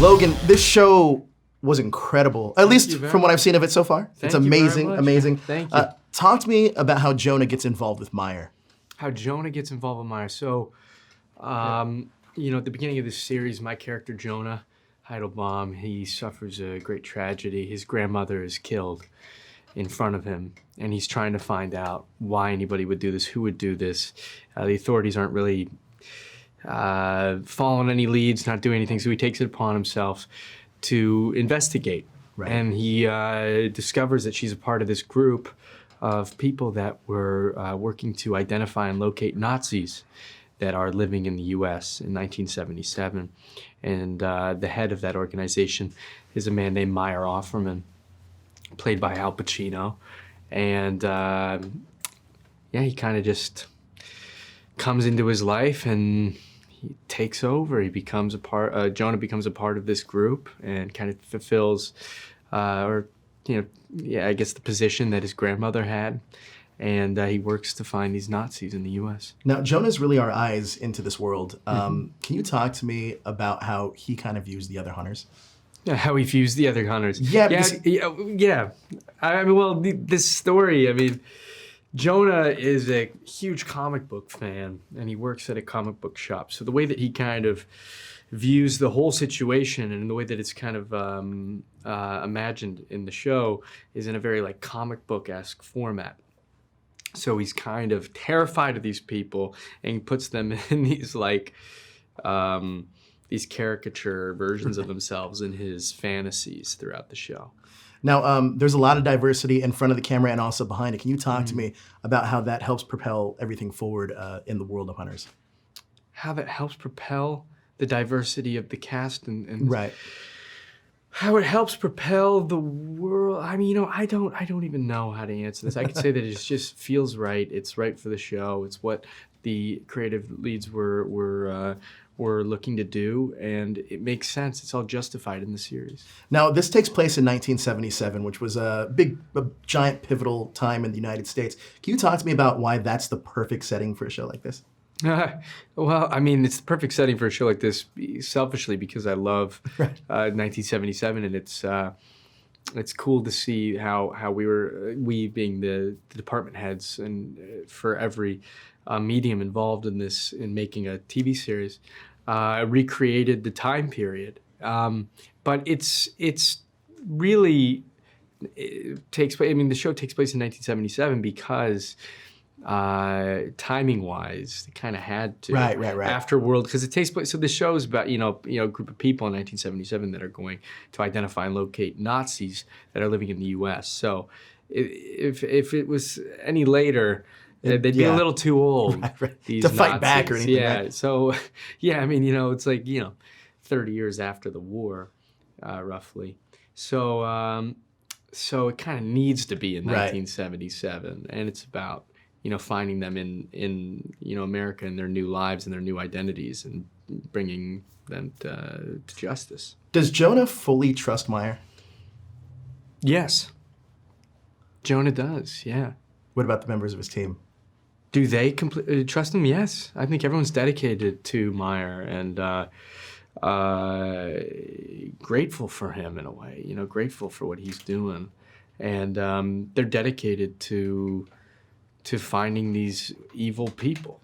Logan, this show was incredible, at least from what I've seen of it so far. It's amazing, amazing. Thank you. Talk to me about how Jonah gets involved with Meyer. How Jonah gets involved with Meyer. So, you know, at the beginning of this series, my character Jonah Heidelbaum, he suffers a great tragedy. His grandmother is killed in front of him, and he's trying to find out why anybody would do this, who would do this. The authorities aren't really following any leads, not doing anything, so he takes it upon himself to investigate. Right. And he discovers that she's a part of this group of people that were working to identify and locate Nazis that are living in the U.S. in 1977. And the head of that organization is a man named Meyer Offerman, played by Al Pacino. And yeah, he kind of just comes into his life and he takes over. He becomes a part, Jonah becomes a part of this group and kind of fulfills, or, you know, yeah, I guess the position that his grandmother had. And he works to find these Nazis in the U.S. Now, Jonah's really our eyes into this world. Can you talk to me about how he kind of views the other hunters? Yeah, how he views the other hunters. Yeah, yeah. I mean, well, this story, I mean, Jonah is a huge comic book fan, and he works at a comic book shop. So the way that he kind of views the whole situation and the way that it's kind of imagined in the show is in a very like comic book-esque format. So he's kind of terrified of these people, and he puts them in these like these caricature versions of themselves in his fantasies throughout the show. Now, there's a lot of diversity in front of the camera and also behind it. Can you talk to me about how that helps propel everything forward in the world of hunters? How that helps propel the diversity of the cast and right. How it helps propel the world. I mean, you know, I don't even know how to answer this. I could say that it just feels right. It's right for the show. It's what the creative leads were looking to do, and it makes sense. It's all justified in the series. Now, this takes place in 1977, which was a giant pivotal time in the United States. Can you talk to me about why that's the perfect setting for a show like this? Well, I mean, it's the perfect setting for a show like this, selfishly, because I love 1977, and it's cool to see how we being the department heads and for every medium involved in this, in making a TV series, recreated the time period. But it's really, takes place, I mean, the show takes place in 1977 because timing-wise, they kind of had to. Right. After World, because it takes place. So the show is about a group of people in 1977 that are going to identify and locate Nazis that are living in the U.S. So if it was any later, they'd be a little too old to fight back or anything. Yeah. Right? So yeah, I mean, it's like 30 years after the war, roughly. So so it kind of needs to be in 1977, and it's about finding them in America and their new lives and their new identities and bringing them to justice. Does Jonah fully trust Meyer? Yes. Jonah does, yeah. What about the members of his team? Do they trust him? Yes. I think everyone's dedicated to Meyer and grateful for him in a way, grateful for what he's doing. And they're dedicated to finding these evil people.